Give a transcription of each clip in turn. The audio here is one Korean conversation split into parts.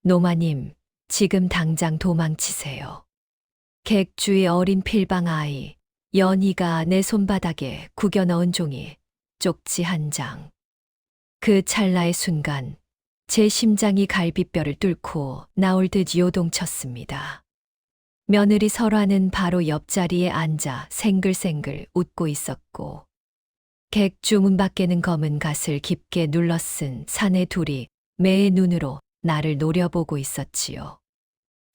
노마님, 지금 당장 도망치세요. 객주의 어린 필방 아이, 연희가 내 손바닥에 구겨 넣은 종이 쪽지 한 장. 그 찰나의 순간, 제 심장이 갈비뼈를 뚫고 나올 듯 요동쳤습니다. 며느리 설화는 바로 옆자리에 앉아 생글생글 웃고 있었고, 객주 문 밖에는 검은 갓을 깊게 눌러쓴 사내 둘이 매의 눈으로 나를 노려보고 있었지요.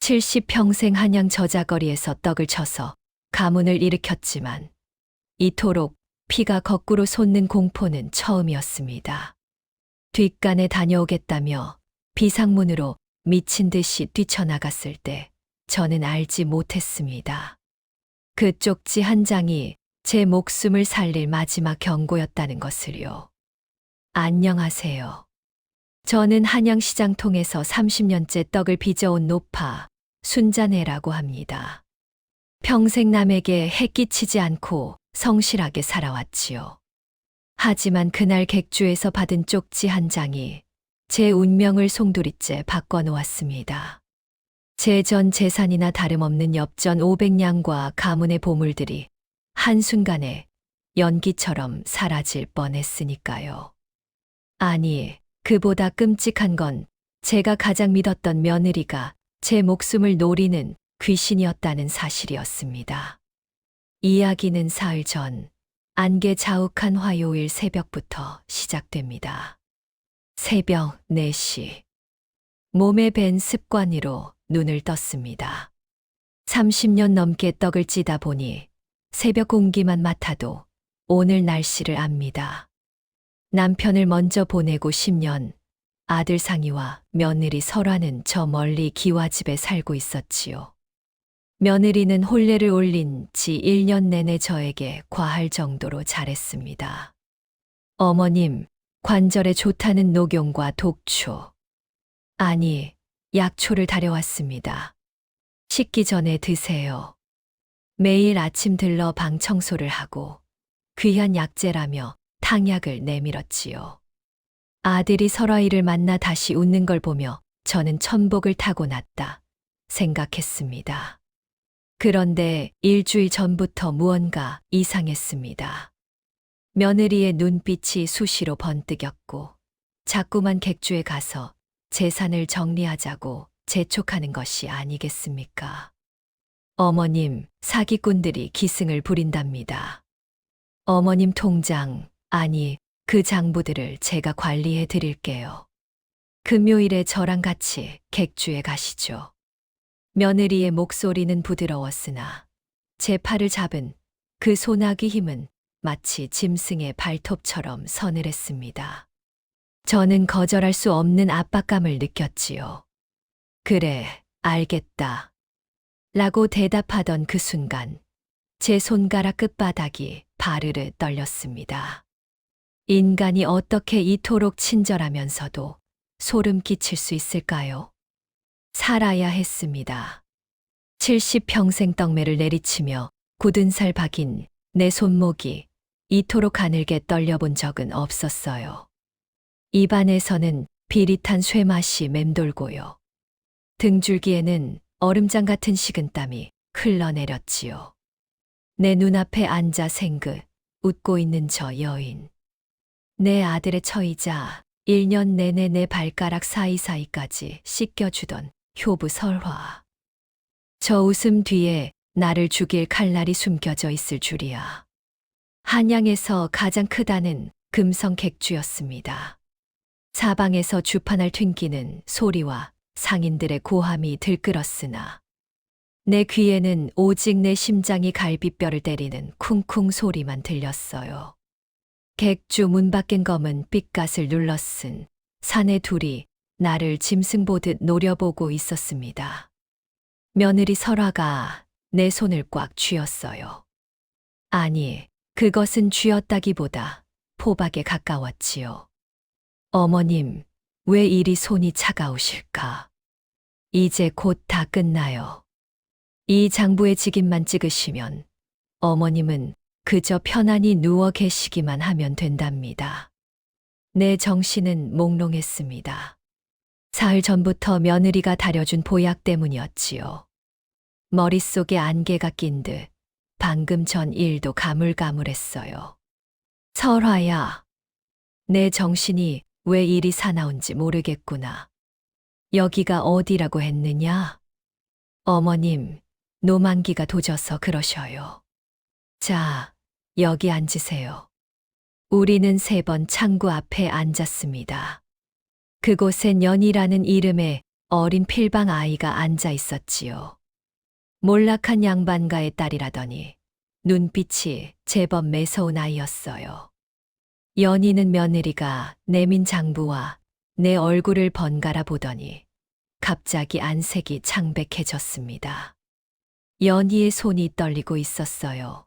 70평생 한양 저자거리에서 떡을 쳐서 가문을 일으켰지만 이토록 피가 거꾸로 솟는 공포는 처음이었습니다. 뒷간에 다녀오겠다며 비상문으로 미친 듯이 뛰쳐나갔을 때 저는 알지 못했습니다. 그 쪽지 한 장이 제 목숨을 살릴 마지막 경고였다는 것을요. 안녕하세요. 저는 한양시장 통해서 30년째 떡을 빚어온 노파 순자네라고 합니다. 평생 남에게 해 끼치지 않고 성실하게 살아왔지요. 하지만 그날 객주에서 받은 쪽지 한 장이 제 운명을 송두리째 바꿔놓았습니다. 제 전 재산이나 다름없는 엽전 500냥과 가문의 보물들이 한순간에 연기처럼 사라질 뻔했으니까요. 아니, 그보다 끔찍한 건 제가 가장 믿었던 며느리가 제 목숨을 노리는 귀신이었다는 사실이었습니다. 이야기는 사흘 전 안개 자욱한 화요일 새벽부터 시작됩니다. 새벽 4시. 몸에 밴 습관으로 눈을 떴습니다. 30년 넘게 떡을 찌다 보니 새벽 공기만 맡아도 오늘 날씨를 압니다. 남편을 먼저 보내고 10년, 아들 상희와 며느리 설화는 저 멀리 기와집에 살고 있었지요. 며느리는 혼례를 올린 지 1년 내내 저에게 과할 정도로 잘했습니다. 어머님, 관절에 좋다는 녹용과 독초. 아니, 약초를 다려왔습니다. 식기 전에 드세요. 매일 아침 들러 방 청소를 하고 귀한 약재라며 탕약을 내밀었지요. 아들이 설화이를 만나 다시 웃는 걸 보며 저는 천복을 타고났다 생각했습니다. 그런데 일주일 전부터 무언가 이상했습니다. 며느리의 눈빛이 수시로 번뜩였고 자꾸만 객주에 가서 재산을 정리하자고 재촉하는 것이 아니겠습니까? 어머님, 사기꾼들이 기승을 부린답니다. 어머님 통장, 아니, 그 장부들을 제가 관리해 드릴게요. 금요일에 저랑 같이 객주에 가시죠. 며느리의 목소리는 부드러웠으나 제 팔을 잡은 그 소나기 힘은 마치 짐승의 발톱처럼 서늘했습니다. 저는 거절할 수 없는 압박감을 느꼈지요. 그래, 알겠다. 라고 대답하던 그 순간 제 손가락 끝바닥이 바르르 떨렸습니다. 인간이 어떻게 이토록 친절하면서도 소름 끼칠 수 있을까요? 살아야 했습니다. 70평생 떡매를 내리치며 굳은 살 박인 내 손목이 이토록 가늘게 떨려본 적은 없었어요. 입안에서는 비릿한 쇠맛이 맴돌고요. 등줄기에는 얼음장 같은 식은땀이 흘러내렸지요. 내 눈앞에 앉아 생긋 웃고 있는 저 여인. 내 아들의 처이자 1년 내내 내 발가락 사이사이까지 씻겨주던 효부 설화. 저 웃음 뒤에 나를 죽일 칼날이 숨겨져 있을 줄이야. 한양에서 가장 크다는 금성 객주였습니다. 사방에서 주판을 튕기는 소리와 상인들의 고함이 들끓었으나 내 귀에는 오직 내 심장이 갈비뼈를 때리는 쿵쿵 소리만 들렸어요. 객주 문 밖엔 검은 빛갓을 눌러쓴 사내 둘이 나를 짐승 보듯 노려보고 있었습니다. 며느리 설화가 내 손을 꽉 쥐었어요. 아니, 그것은 쥐었다기보다 포박에 가까웠지요. 어머님, 왜 이리 손이 차가우실까? 이제 곧 다 끝나요. 이 장부의 직인만 찍으시면 어머님은 그저 편안히 누워 계시기만 하면 된답니다. 내 정신은 몽롱했습니다. 사흘 전부터 며느리가 다려준 보약 때문이었지요. 머릿속에 안개가 낀 듯 방금 전 일도 가물가물했어요. 설화야, 내 정신이 왜 이리 사나운지 모르겠구나. 여기가 어디라고 했느냐? 어머님, 노만기가 도져서 그러셔요. 자, 여기 앉으세요. 우리는 3번 창구 앞에 앉았습니다. 그곳엔 연희라는 이름의 어린 필방 아이가 앉아 있었지요. 몰락한 양반가의 딸이라더니 눈빛이 제법 매서운 아이였어요. 연희는 며느리가 내민 장부와 내 얼굴을 번갈아 보더니 갑자기 안색이 창백해졌습니다. 연희의 손이 떨리고 있었어요.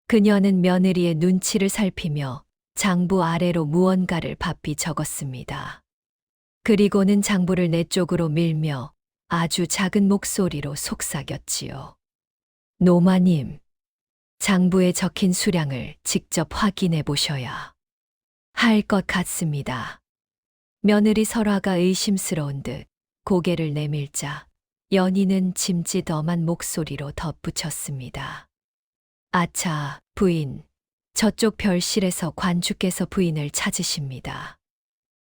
그녀는 며느리의 눈치를 살피며 장부 아래로 무언가를 바삐 적었습니다. 그리고는 장부를 내 쪽으로 밀며 아주 작은 목소리로 속삭였지요. 노마님, 장부에 적힌 수량을 직접 확인해 보셔야 할 것 같습니다. 며느리 설화가 의심스러운 듯 고개를 내밀자 연희는 짐짓 엄한 목소리로 덧붙였습니다. 아차, 부인, 저쪽 별실에서 관주께서 부인을 찾으십니다.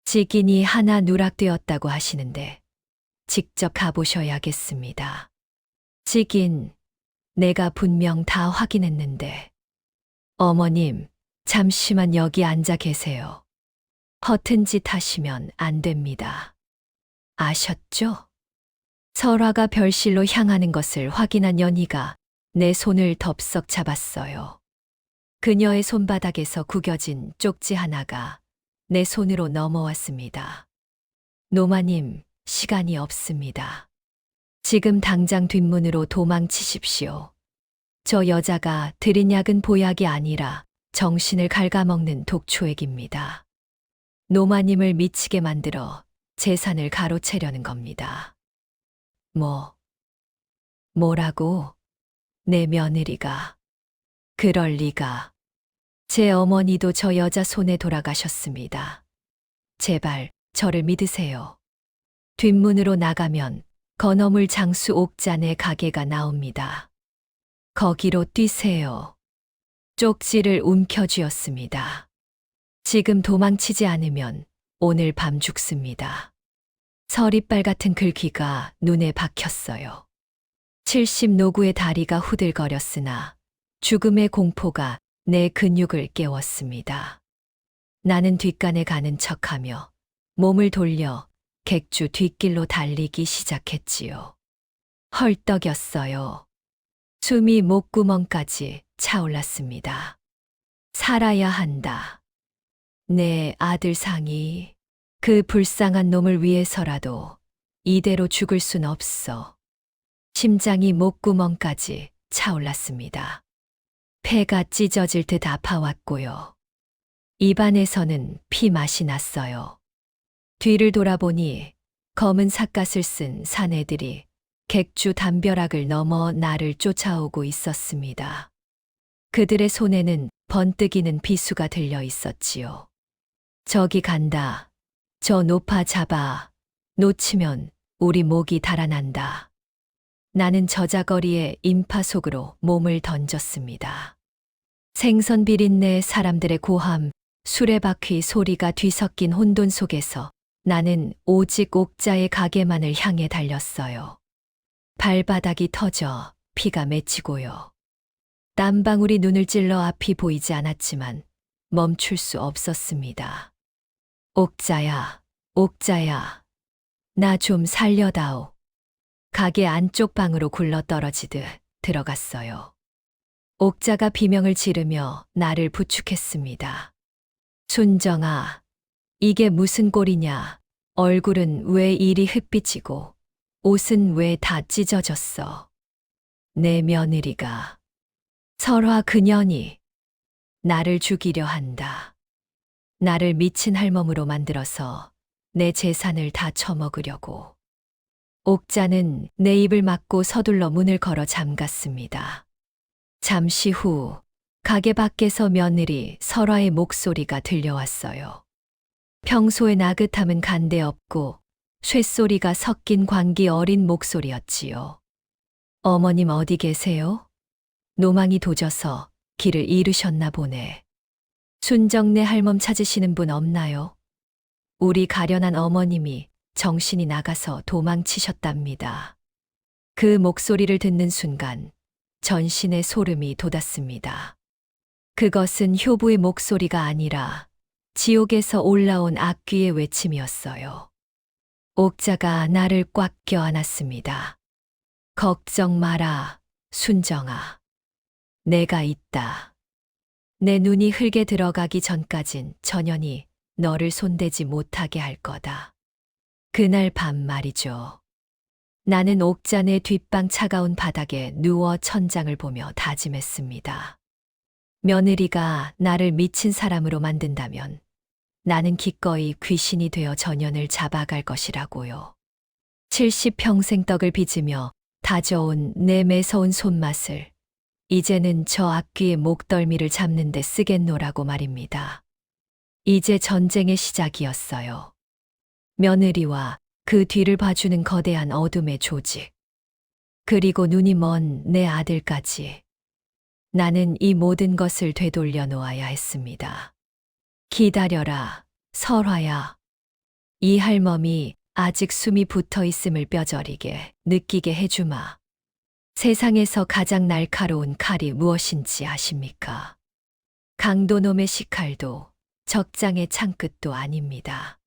직인이 하나 누락되었다고 하시는데 직접 가보셔야겠습니다. 직인, 내가 분명 다 확인했는데. 어머님, 잠시만 여기 앉아 계세요. 허튼 짓 하시면 안 됩니다. 아셨죠? 설화가 별실로 향하는 것을 확인한 연희가 내 손을 덥석 잡았어요. 그녀의 손바닥에서 구겨진 쪽지 하나가 내 손으로 넘어왔습니다. 노마님, 시간이 없습니다. 지금 당장 뒷문으로 도망치십시오. 저 여자가 드린 약은 보약이 아니라 정신을 갉아먹는 독초액입니다. 노마님을 미치게 만들어 재산을 가로채려는 겁니다. 뭐라고? 내 며느리가. 그럴 리가. 제 어머니도 저 여자 손에 돌아가셨습니다. 제발 저를 믿으세요. 뒷문으로 나가면 건어물 장수 옥잔의 가게가 나옵니다. 거기로 뛰세요. 쪽지를 움켜쥐었습니다. 지금 도망치지 않으면 오늘 밤 죽습니다. 서리빨 같은 글귀가 눈에 박혔어요. 70 노구의 다리가 후들거렸으나 죽음의 공포가 내 근육을 깨웠습니다. 나는 뒷간에 가는 척하며 몸을 돌려 객주 뒷길로 달리기 시작했지요. 헐떡였어요. 숨이 목구멍까지 차올랐습니다. 살아야 한다. 내 아들 상이 그 불쌍한 놈을 위해서라도 이대로 죽을 순 없어. 심장이 목구멍까지 차올랐습니다. 폐가 찢어질 듯 아파왔고요. 입안에서는 피 맛이 났어요. 뒤를 돌아보니 검은 삿갓을 쓴 사내들이 객주 담벼락을 넘어 나를 쫓아오고 있었습니다. 그들의 손에는 번뜩이는 비수가 들려 있었지요. 저기 간다. 저 높아 잡아. 놓치면 우리 목이 달아난다. 나는 저자거리의 인파 속으로 몸을 던졌습니다. 생선 비린내, 사람들의 고함, 수레바퀴 소리가 뒤섞인 혼돈 속에서 나는 오직 옥자의 가게만을 향해 달렸어요. 발바닥이 터져 피가 맺히고요. 땀방울이 눈을 찔러 앞이 보이지 않았지만 멈출 수 없었습니다. 옥자야, 옥자야, 나 좀 살려다오. 가게 안쪽 방으로 굴러 떨어지듯 들어갔어요. 옥자가 비명을 지르며 나를 부축했습니다. 순정아, 이게 무슨 꼴이냐? 얼굴은 왜 이리 흑비치고 옷은 왜 다 찢어졌어? 내 며느리가 설화 그년이 나를 죽이려 한다. 나를 미친 할멈으로 만들어서 내 재산을 다 처먹으려고. 옥자는 내 입을 막고 서둘러 문을 걸어 잠갔습니다. 잠시 후 가게 밖에서 며느리 설화의 목소리가 들려왔어요. 평소의 나긋함은 간데없고 쇳소리가 섞인 광기 어린 목소리였지요. 어머님 어디 계세요? 노망이 도져서 길을 잃으셨나 보네. 순정네 할멈 찾으시는 분 없나요? 우리 가련한 어머님이 정신이 나가서 도망치셨답니다. 그 목소리를 듣는 순간 전신에 소름이 돋았습니다. 그것은 효부의 목소리가 아니라 지옥에서 올라온 악귀의 외침이었어요. 옥자가 나를 꽉 껴안았습니다. 걱정 마라, 순정아. 내가 있다. 내 눈이 흙에 들어가기 전까진 전연히 너를 손대지 못하게 할 거다. 그날 밤 말이죠. 나는 옥잔의 뒷방 차가운 바닥에 누워 천장을 보며 다짐했습니다. 며느리가 나를 미친 사람으로 만든다면 나는 기꺼이 귀신이 되어 전연을 잡아갈 것이라고요. 70평생 떡을 빚으며 다져온 내 매서운 손맛을 이제는 저 악귀의 목덜미를 잡는 데 쓰겠노라고 말입니다. 이제 전쟁의 시작이었어요. 며느리와 그 뒤를 봐주는 거대한 어둠의 조직. 그리고 눈이 먼 내 아들까지. 나는 이 모든 것을 되돌려 놓아야 했습니다. 기다려라, 설화야. 이 할멈이 아직 숨이 붙어 있음을 뼈저리게 느끼게 해주마. 세상에서 가장 날카로운 칼이 무엇인지 아십니까? 강도놈의 식칼도 적장의 창끝도 아닙니다.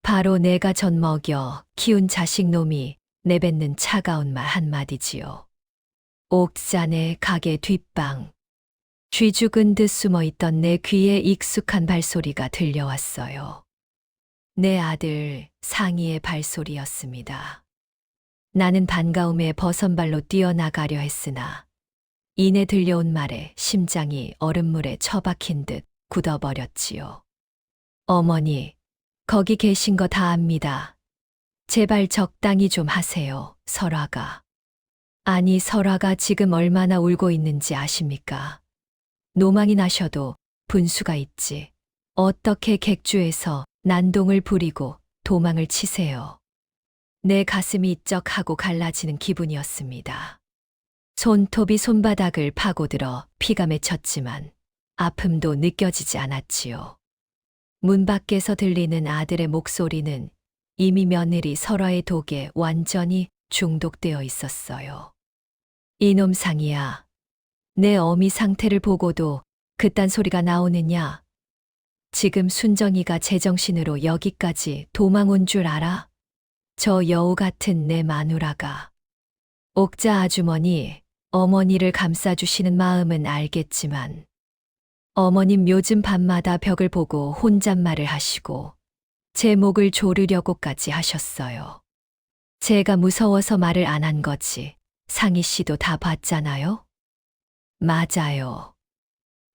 바로 내가 젖먹여 키운 자식놈이 내뱉는 차가운 말 한마디지요. 옥잔의 가게 뒷방. 쥐 죽은 듯 숨어있던 내 귀에 익숙한 발소리가 들려왔어요. 내 아들 상희의 발소리였습니다. 나는 반가움에 버선발로 뛰어나가려 했으나 이내 들려온 말에 심장이 얼음물에 처박힌 듯 굳어버렸지요. 어머니, 거기 계신 거 다 압니다. 제발 적당히 좀 하세요, 설화가. 아니, 설화가 지금 얼마나 울고 있는지 아십니까? 노망이 나셔도 분수가 있지. 어떻게 객주에서 난동을 부리고 도망을 치세요. 내 가슴이 이쩍하고 갈라지는 기분이었습니다. 손톱이 손바닥을 파고들어 피가 맺혔지만 아픔도 느껴지지 않았지요. 문 밖에서 들리는 아들의 목소리는 이미 며느리 설화의 독에 완전히 중독되어 있었어요. 이놈 상이야. 내 어미 상태를 보고도 그딴 소리가 나오느냐? 지금 순정이가 제정신으로 여기까지 도망 온 줄 알아? 저 여우 같은 내 마누라가. 옥자 아주머니, 어머니를 감싸주시는 마음은 알겠지만 어머님 요즘 밤마다 벽을 보고 혼잣말을 하시고 제 목을 조르려고까지 하셨어요. 제가 무서워서 말을 안 한 거지. 상희 씨도 다 봤잖아요? 맞아요.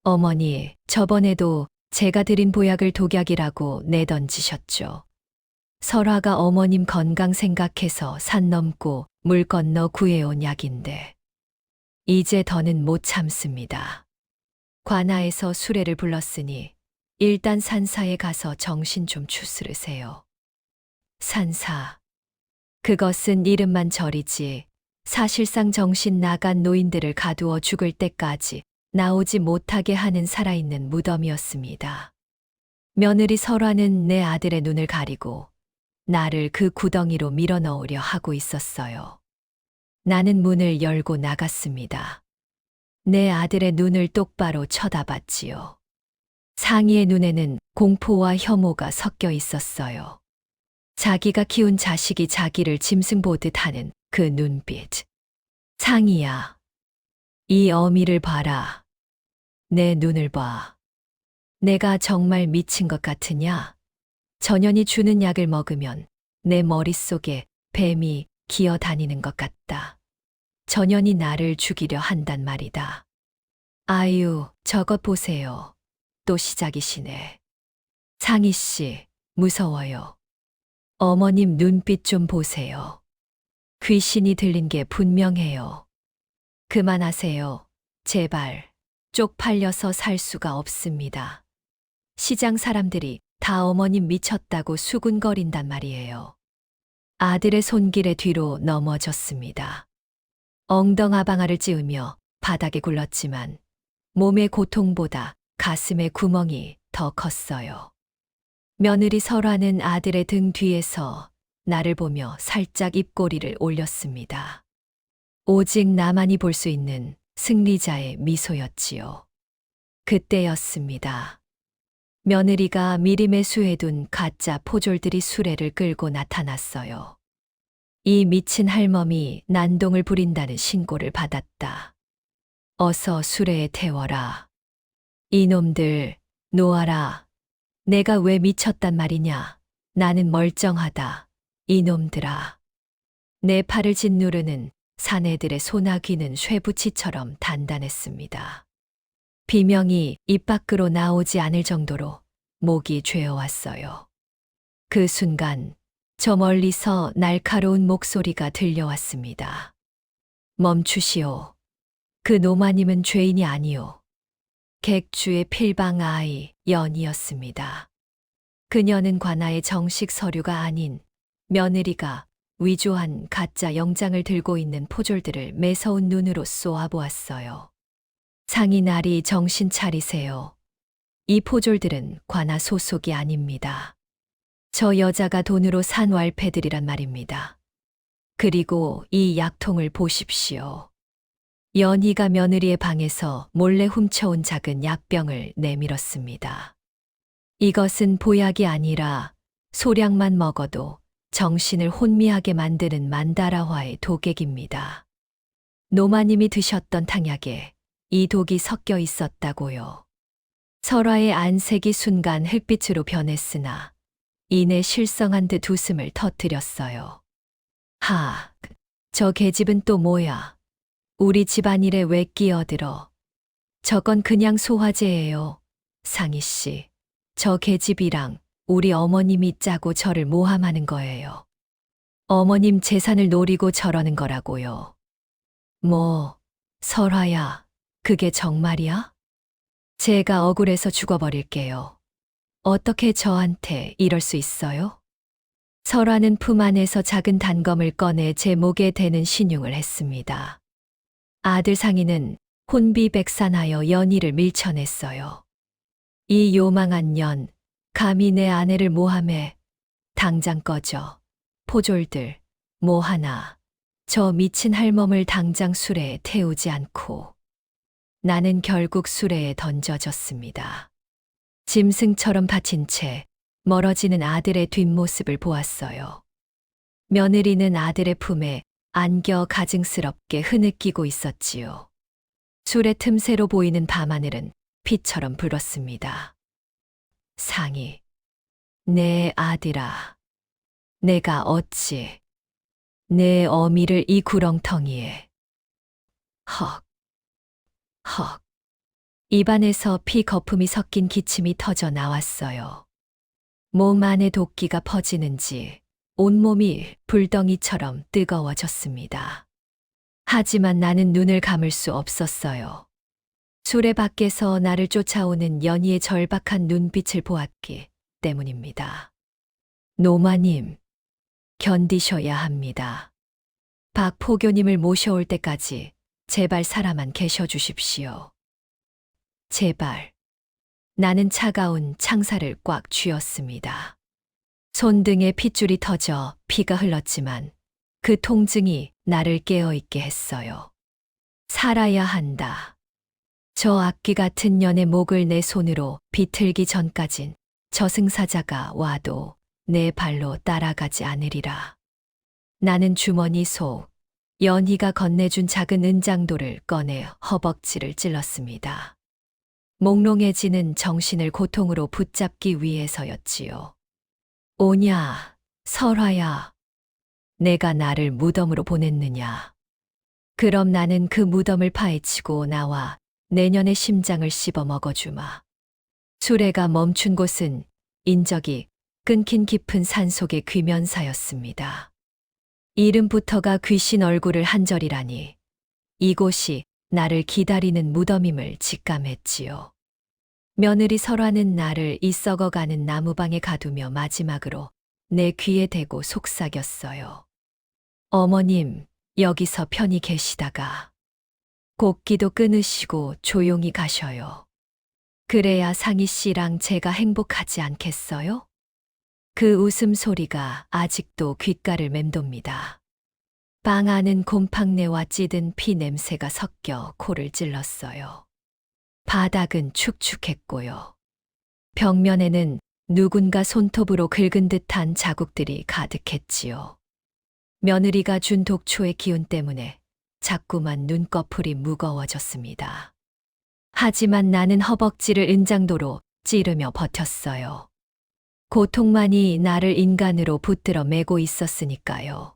어머니, 저번에도 제가 드린 보약을 독약이라고 내던지셨죠. 설화가 어머님 건강 생각해서 산 넘고 물 건너 구해온 약인데 이제 더는 못 참습니다. 관아에서 수레를 불렀으니 일단 산사에 가서 정신 좀 추스르세요. 산사. 그것은 이름만 절이지 사실상 정신 나간 노인들을 가두어 죽을 때까지 나오지 못하게 하는 살아있는 무덤이었습니다. 며느리 설화는 내 아들의 눈을 가리고 나를 그 구덩이로 밀어넣으려 하고 있었어요. 나는 문을 열고 나갔습니다. 내 아들의 눈을 똑바로 쳐다봤지요. 상희의 눈에는 공포와 혐오가 섞여 있었어요. 자기가 키운 자식이 자기를 짐승 보듯 하는 그 눈빛. 상희야, 이 어미를 봐라. 내 눈을 봐. 내가 정말 미친 것 같으냐? 전연이 주는 약을 먹으면 내 머릿속에 뱀이 기어다니는 것 같다. 전연이 나를 죽이려 한단 말이다. 아유, 저것 보세요. 또 시작이시네. 상희 씨, 무서워요. 어머님 눈빛 좀 보세요. 귀신이 들린 게 분명해요. 그만하세요. 제발. 쪽팔려서 살 수가 없습니다. 시장 사람들이 다 어머님 미쳤다고 수군거린단 말이에요. 아들의 손길에 뒤로 넘어졌습니다. 엉덩아방아를 찌으며 바닥에 굴렀지만 몸의 고통보다 가슴의 구멍이 더 컸어요. 며느리 설화는 아들의 등 뒤에서 나를 보며 살짝 입꼬리를 올렸습니다. 오직 나만이 볼 수 있는 승리자의 미소였지요. 그때였습니다. 며느리가 미림에 수해둔 가짜 포졸들이 수레를 끌고 나타났어요. 이 미친 할멈이 난동을 부린다는 신고를 받았다. 어서 수레에 태워라. 이놈들, 놓아라. 내가 왜 미쳤단 말이냐. 나는 멀쩡하다. 이놈들아. 내 팔을 짓누르는 사내들의 소나귀는 쇠붙이처럼 단단했습니다. 비명이 입 밖으로 나오지 않을 정도로 목이 죄어왔어요. 그 순간 저 멀리서 날카로운 목소리가 들려왔습니다. 멈추시오. 그 노마님은 죄인이 아니오. 객주의 필방 아이 연이었습니다. 그녀는 관아의 정식 서류가 아닌 며느리가 위조한 가짜 영장을 들고 있는 포졸들을 매서운 눈으로 쏘아보았어요. 상인아리 정신 차리세요. 이 포졸들은 관아 소속이 아닙니다. 저 여자가 돈으로 산 왈패들이란 말입니다. 그리고 이 약통을 보십시오. 연희가 며느리의 방에서 몰래 훔쳐온 작은 약병을 내밀었습니다. 이것은 보약이 아니라 소량만 먹어도 정신을 혼미하게 만드는 만다라화의 독액입니다. 노마님이 드셨던 탕약에 이 독이 섞여 있었다고요. 설화의 안색이 순간 흙빛으로 변했으나 이내 실성한 듯 웃음을 터뜨렸어요. 하, 저 계집은 또 뭐야? 우리 집안일에 왜 끼어들어? 저건 그냥 소화제예요. 상희 씨, 저 계집이랑 우리 어머님이 짜고 저를 모함하는 거예요. 어머님 재산을 노리고 저러는 거라고요. 뭐, 설화야, 그게 정말이야? 제가 억울해서 죽어버릴게요. 어떻게 저한테 이럴 수 있어요? 설화는 품 안에서 작은 단검을 꺼내 제 목에 대는 신용을 했습니다. 아들 상희는 혼비백산하여 연희를 밀쳐냈어요. 이 요망한 년, 감히 내 아내를 모함해. 당장 꺼져. 포졸들, 뭐 하나. 저 미친 할멈을 당장 수레에 태우지 않고. 나는 결국 수레에 던져졌습니다. 짐승처럼 받친 채 멀어지는 아들의 뒷모습을 보았어요. 며느리는 아들의 품에 안겨 가증스럽게 흐느끼고 있었지요. 수레 틈새로 보이는 밤하늘은 피처럼 불었습니다. 상희, 내 아들아, 내가 어찌 내 어미를 이 구렁텅이에. 헉, 헉. 입안에서 피 거품이 섞인 기침이 터져 나왔어요. 몸 안에 도끼가 퍼지는지 온몸이 불덩이처럼 뜨거워졌습니다. 하지만 나는 눈을 감을 수 없었어요. 수레 밖에서 나를 쫓아오는 연희의 절박한 눈빛을 보았기 때문입니다. 노마님, 견디셔야 합니다. 박 포교님을 모셔올 때까지 제발 살아만 계셔 주십시오. 제발. 나는 차가운 창살을 꽉 쥐었습니다. 손등에 핏줄이 터져 피가 흘렀지만 그 통증이 나를 깨어있게 했어요. 살아야 한다. 저 악귀 같은 년의 목을 내 손으로 비틀기 전까진 저승사자가 와도 내 발로 따라가지 않으리라. 나는 주머니 속 연희가 건네준 작은 은장도를 꺼내 허벅지를 찔렀습니다. 몽롱해지는 정신을 고통으로 붙잡기 위해서였지요. 오냐, 설화야. 내가 나를 무덤으로 보냈느냐. 그럼 나는 그 무덤을 파헤치고 나와 내년의 심장을 씹어 먹어주마. 수레가 멈춘 곳은 인적이 끊긴 깊은 산속의 귀면사였습니다. 이름부터가 귀신 얼굴을 한 절이라니 이곳이 나를 기다리는 무덤임을 직감했지요. 며느리 설화는 나를 이 썩어가는 나무방에 가두며 마지막으로 내 귀에 대고 속삭였어요. 어머님, 여기서 편히 계시다가 곡기도 끊으시고 조용히 가셔요. 그래야 상희 씨랑 제가 행복하지 않겠어요? 그 웃음소리가 아직도 귓가를 맴돕니다. 방 안은 곰팡내와 찌든 피 냄새가 섞여 코를 찔렀어요. 바닥은 축축했고요. 벽면에는 누군가 손톱으로 긁은 듯한 자국들이 가득했지요. 며느리가 준 독초의 기운 때문에 자꾸만 눈꺼풀이 무거워졌습니다. 하지만 나는 허벅지를 은장도로 찌르며 버텼어요. 고통만이 나를 인간으로 붙들어 매고 있었으니까요.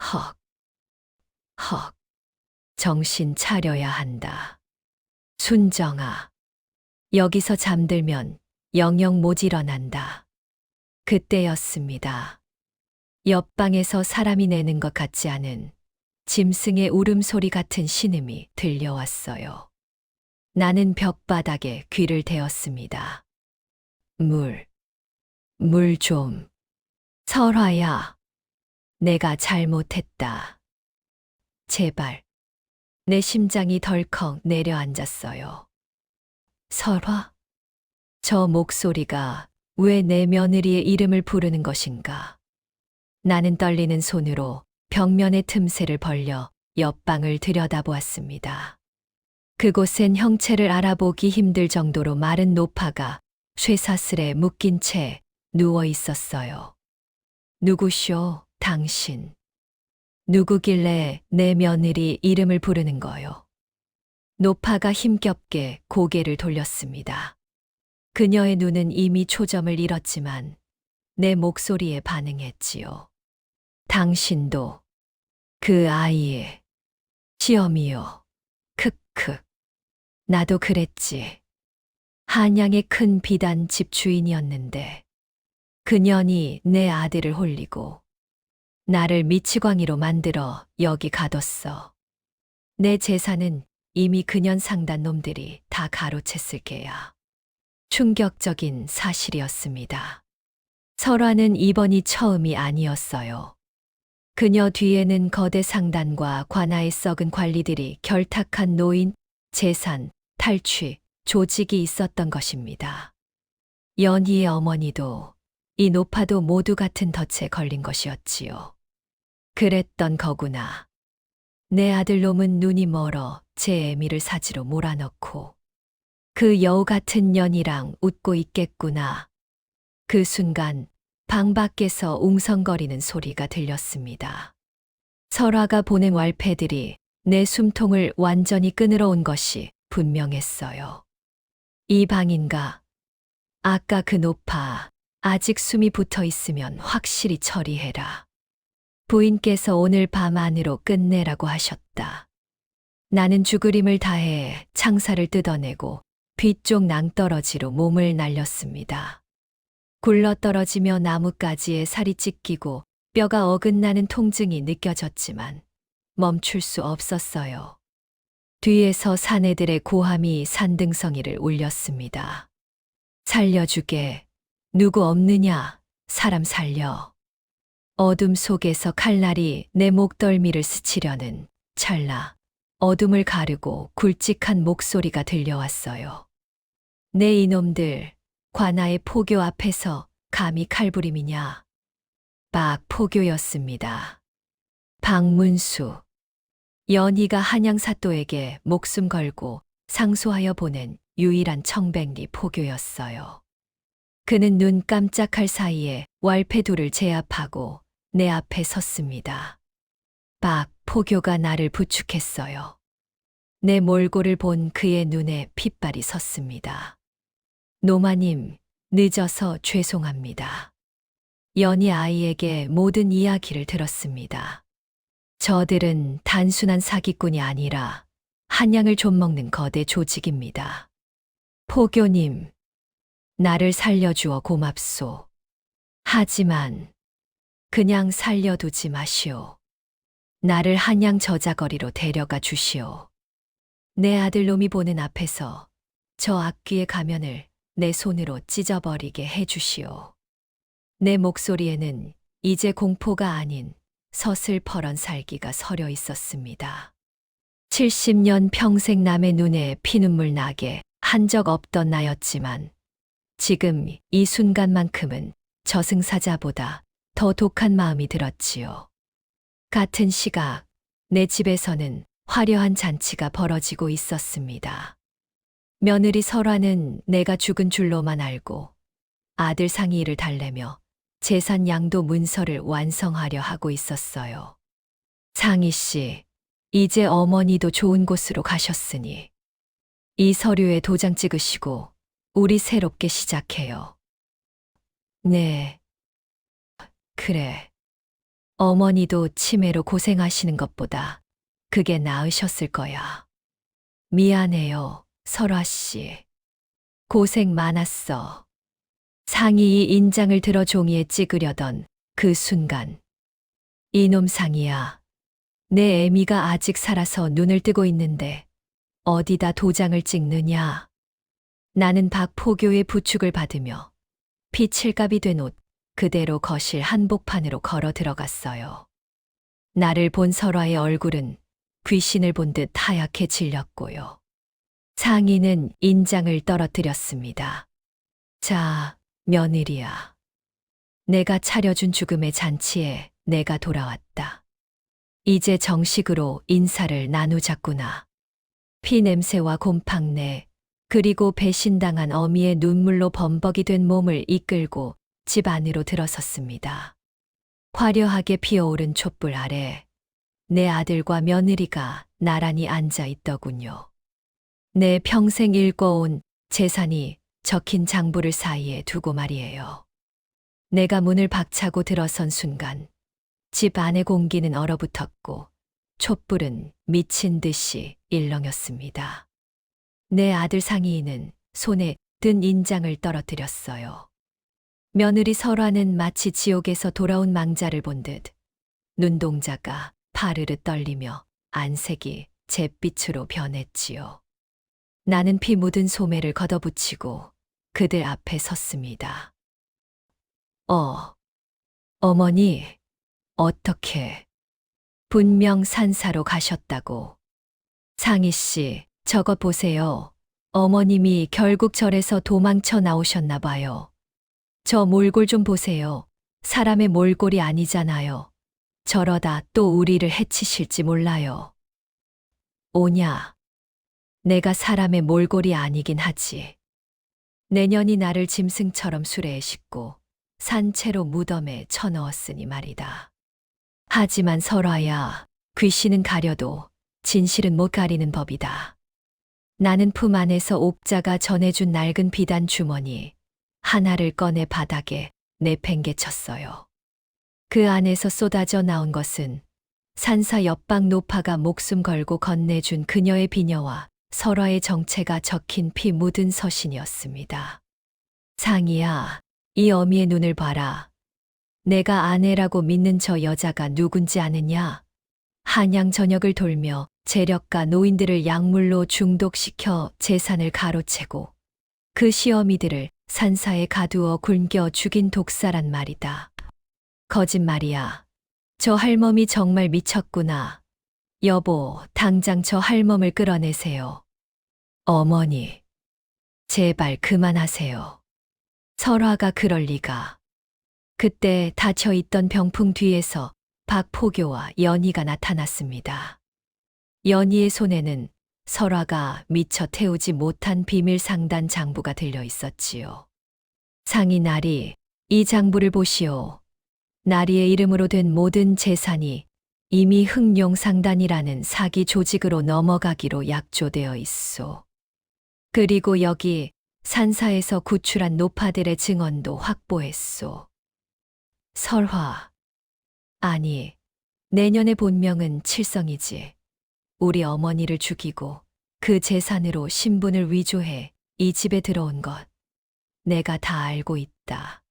헉, 헉, 정신 차려야 한다. 순정아, 여기서 잠들면 영영 못 일어난다. 그때였습니다. 옆방에서 사람이 내는 것 같지 않은 짐승의 울음소리 같은 신음이 들려왔어요. 나는 벽바닥에 귀를 대었습니다. 물 좀. 설화야, 내가 잘못했다. 제발. 내 심장이 덜컥 내려앉았어요. 설화? 저 목소리가 왜 내 며느리의 이름을 부르는 것인가? 나는 떨리는 손으로 벽면의 틈새를 벌려 옆방을 들여다보았습니다. 그곳엔 형체를 알아보기 힘들 정도로 마른 노파가 쇠사슬에 묶인 채 누워 있었어요. 누구쇼, 당신? 누구길래 내 며느리 이름을 부르는 거요? 노파가 힘겹게 고개를 돌렸습니다. 그녀의 눈은 이미 초점을 잃었지만 내 목소리에 반응했지요. 당신도 그 아이의 시어미요. 크크. 나도 그랬지. 한양의 큰 비단 집 주인이었는데 그년이 내 아들을 홀리고 나를 미치광이로 만들어 여기 가뒀어. 내 재산은 이미 그년 상단 놈들이 다 가로챘을 게야. 충격적인 사실이었습니다. 설화는 이번이 처음이 아니었어요. 그녀 뒤에는 거대 상단과 관아의 썩은 관리들이 결탁한 노인, 재산, 탈취, 조직이 있었던 것입니다. 연희의 어머니도 이 노파도 모두 같은 덫에 걸린 것이었지요. 그랬던 거구나. 내 아들놈은 눈이 멀어 제 애미를 사지로 몰아넣고 그 여우 같은 년이랑 웃고 있겠구나. 그 순간 방 밖에서 웅성거리는 소리가 들렸습니다. 설화가 보낸 왈패들이 내 숨통을 완전히 끊으러 온 것이 분명했어요. 이 방인가? 아까 그 노파 아직 숨이 붙어 있으면 확실히 처리해라. 부인께서 오늘 밤 안으로 끝내라고 하셨다. 나는 죽으림을 다해 창살을 뜯어내고 뒤쪽 낭떠러지로 몸을 날렸습니다. 굴러떨어지며 나뭇가지에 살이 찢기고 뼈가 어긋나는 통증이 느껴졌지만 멈출 수 없었어요. 뒤에서 사내들의 고함이 산등성이를 울렸습니다. 살려주게. 누구 없느냐? 사람 살려. 어둠 속에서 칼날이 내 목덜미를 스치려는 찰나 어둠을 가르고 굵직한 목소리가 들려왔어요. 내 이놈들, 관아의 포교 앞에서 감히 칼부림이냐? 박 포교였습니다. 박문수. 연희가 한양사또에게 목숨 걸고 상소하여 보낸 유일한 청백리 포교였어요. 그는 눈 깜짝할 사이에 왈패 둘을 제압하고 내 앞에 섰습니다. 박 포교가 나를 부축했어요. 내 몰골을 본 그의 눈에 핏발이 섰습니다. 노마님, 늦어서 죄송합니다. 연희 아이에게 모든 이야기를 들었습니다. 저들은 단순한 사기꾼이 아니라 한양을 좀먹는 거대 조직입니다. 포교님, 나를 살려주어 고맙소. 하지만 그냥 살려두지 마시오. 나를 한양 저자거리로 데려가 주시오. 내 아들놈이 보는 앞에서 저 악귀의 가면을 내 손으로 찢어버리게 해주시오. 내 목소리에는 이제 공포가 아닌 서슬퍼런 살기가 서려 있었습니다. 70년 평생 남의 눈에 피눈물 나게 한 적 없던 나였지만 지금 이 순간만큼은 저승사자보다 더 독한 마음이 들었지요. 같은 시각 내 집에서는 화려한 잔치가 벌어지고 있었습니다. 며느리 설화는 내가 죽은 줄로만 알고 아들 상이를 달래며 재산 양도 문서를 완성하려 하고 있었어요. 상희 씨, 이제 어머니도 좋은 곳으로 가셨으니 이 서류에 도장 찍으시고 우리 새롭게 시작해요. 네. 그래. 어머니도 치매로 고생하시는 것보다 그게 나으셨을 거야. 미안해요, 설화 씨. 고생 많았어. 상이 이 인장을 들어 종이에 찍으려던 그 순간. 이놈 상이야. 내 애미가 아직 살아서 눈을 뜨고 있는데 어디다 도장을 찍느냐. 나는 박포교의 부축을 받으며 피칠갑이 된 옷 그대로 거실 한복판으로 걸어 들어갔어요. 나를 본 설화의 얼굴은 귀신을 본 듯 하얗게 질렸고요. 상인은 인장을 떨어뜨렸습니다. 자, 며느리야. 내가 차려준 죽음의 잔치에 내가 돌아왔다. 이제 정식으로 인사를 나누자꾸나. 피 냄새와 곰팡내, 그리고 배신당한 어미의 눈물로 범벅이 된 몸을 이끌고 집 안으로 들어섰습니다. 화려하게 피어오른 촛불 아래 내 아들과 며느리가 나란히 앉아 있더군요. 내 평생 읽어온 재산이 적힌 장부를 사이에 두고 말이에요. 내가 문을 박차고 들어선 순간 집 안의 공기는 얼어붙었고 촛불은 미친 듯이 일렁였습니다. 내 아들 상이는 손에 든 인장을 떨어뜨렸어요. 며느리 설화는 마치 지옥에서 돌아온 망자를 본 듯 눈동자가 파르르 떨리며 안색이 잿빛으로 변했지요. 나는 피 묻은 소매를 걷어붙이고 그들 앞에 섰습니다. 어머니, 어떻게? 분명 산사로 가셨다고. 상희 씨, 저것 보세요. 어머님이 결국 절에서 도망쳐 나오셨나 봐요. 저 몰골 좀 보세요. 사람의 몰골이 아니잖아요. 저러다 또 우리를 해치실지 몰라요. 오냐. 내가 사람의 몰골이 아니긴 하지. 내년이 나를 짐승처럼 수레에 싣고 산채로 무덤에 쳐넣었으니 말이다. 하지만 설화야, 귀신은 가려도 진실은 못 가리는 법이다. 나는 품 안에서 옥자가 전해준 낡은 비단 주머니 하나를 꺼내 바닥에 내팽개쳤어요. 그 안에서 쏟아져 나온 것은 산사 옆방 노파가 목숨 걸고 건네준 그녀의 비녀와 설화의 정체가 적힌 피 묻은 서신이었습니다. 상이야, 이 어미의 눈을 봐라. 내가 아내라고 믿는 저 여자가 누군지 아느냐? 한양 전역을 돌며 재력가 노인들을 약물로 중독시켜 재산을 가로채고 그 시어미들을 산사에 가두어 굶겨 죽인 독사란 말이다. 거짓말이야. 저 할멈이 정말 미쳤구나. 여보, 당장 저 할멈을 끌어내세요. 어머니, 제발 그만하세요. 설화가 그럴 리가. 그때 닫혀있던 병풍 뒤에서 박포교와 연희가 나타났습니다. 연희의 손에는 설화가 미처 태우지 못한 비밀 상단 장부가 들려 있었지요. 상이 나리, 이 장부를 보시오. 나리의 이름으로 된 모든 재산이 이미 흑룡상단이라는 사기 조직으로 넘어가기로 약조되어 있소. 그리고 여기 산사에서 구출한 노파들의 증언도 확보했소. 설화. 아니, 내년의 본명은 칠성이지. 우리 어머니를 죽이고 그 재산으로 신분을 위조해 이 집에 들어온 것. 내가 다 알고 있다.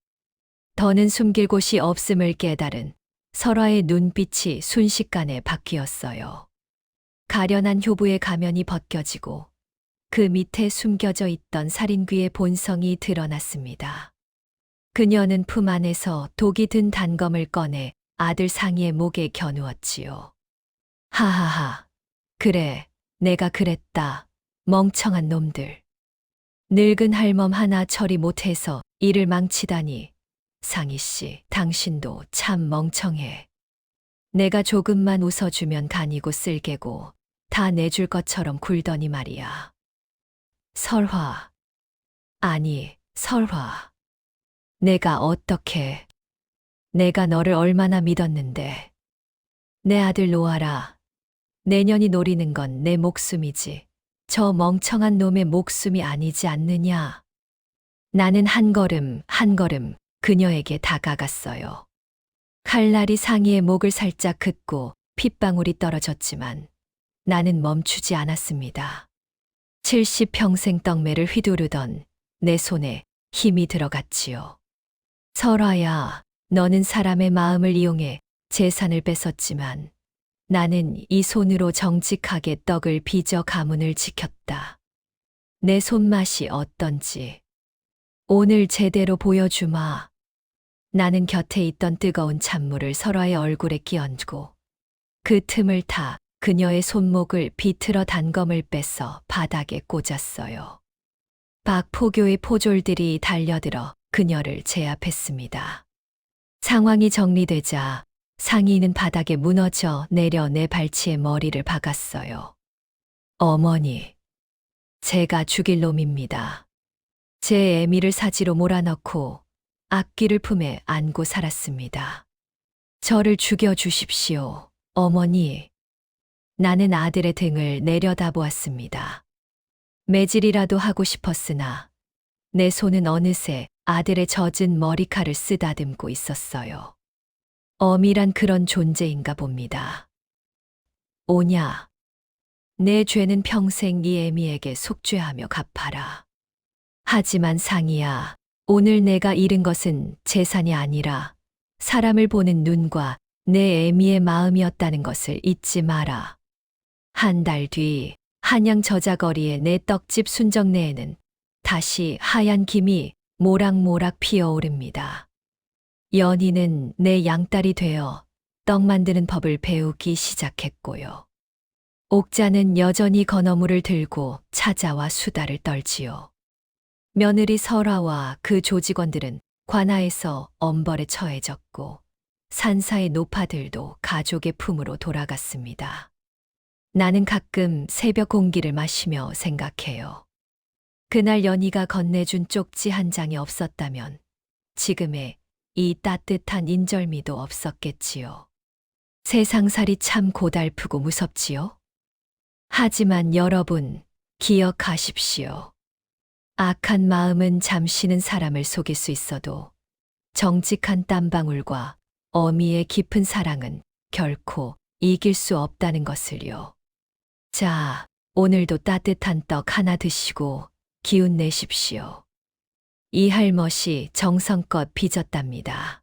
더는 숨길 곳이 없음을 깨달은 설화의 눈빛이 순식간에 바뀌었어요. 가련한 효부의 가면이 벗겨지고 그 밑에 숨겨져 있던 살인귀의 본성이 드러났습니다. 그녀는 품 안에서 독이 든 단검을 꺼내 아들 상희의 목에 겨누었지요. 하하하. 그래, 내가 그랬다. 멍청한 놈들. 늙은 할멈 하나 처리 못해서 일을 망치다니. 상희 씨, 당신도 참 멍청해. 내가 조금만 웃어주면 간이고 쓸개고 다 내줄 것처럼 굴더니 말이야. 설화. 아니, 설화. 내가 어떻게. 내가 너를 얼마나 믿었는데. 내 아들 놓아라. 내년이 노리는 건 내 목숨이지. 저 멍청한 놈의 목숨이 아니지 않느냐. 나는 한 걸음 한 걸음 그녀에게 다가갔어요. 칼날이 상희의 목을 살짝 긋고 핏방울이 떨어졌지만 나는 멈추지 않았습니다. 70평생 떡매를 휘두르던 내 손에 힘이 들어갔지요. 설화야, 너는 사람의 마음을 이용해 재산을 뺏었지만 나는 이 손으로 정직하게 떡을 빚어 가문을 지켰다. 내 손맛이 어떤지 오늘 제대로 보여주마. 나는 곁에 있던 뜨거운 찬물을 설화의 얼굴에 끼얹고 그 틈을 타 그녀의 손목을 비틀어 단검을 빼서 바닥에 꽂았어요. 박포교의 포졸들이 달려들어 그녀를 제압했습니다. 상황이 정리되자 상희는 바닥에 무너져 내려 내 발치에 머리를 박았어요. 어머니, 제가 죽일 놈입니다. 제 애미를 사지로 몰아넣고 악귀를 품에 안고 살았습니다. 저를 죽여주십시오, 어머니. 나는 아들의 등을 내려다보았습니다. 매질이라도 하고 싶었으나 내 손은 어느새 아들의 젖은 머리칼을 쓰다듬고 있었어요. 엄이란 그런 존재인가 봅니다. 오냐, 내 죄는 평생 이 애미에게 속죄하며 갚아라. 하지만 상희야, 오늘 내가 잃은 것은 재산이 아니라 사람을 보는 눈과 내 애미의 마음이었다는 것을 잊지 마라. 한 달 뒤 한양 저자거리의 내 떡집 순정내에는 다시 하얀 김이 모락모락 피어오릅니다. 연희는 내 양딸이 되어 떡 만드는 법을 배우기 시작했고요. 옥자는 여전히 건어물을 들고 찾아와 수다를 떨지요. 며느리 설화와 그 조직원들은 관아에서 엄벌에 처해졌고 산사의 노파들도 가족의 품으로 돌아갔습니다. 나는 가끔 새벽 공기를 마시며 생각해요. 그날 연희가 건네준 쪽지 한 장이 없었다면 지금의 이 따뜻한 인절미도 없었겠지요. 세상살이 참 고달프고 무섭지요? 하지만 여러분, 기억하십시오. 악한 마음은 잠시는 사람을 속일 수 있어도 정직한 땀방울과 어미의 깊은 사랑은 결코 이길 수 없다는 것을요. 자, 오늘도 따뜻한 떡 하나 드시고 기운 내십시오. 이 할멈이 정성껏 빚었답니다.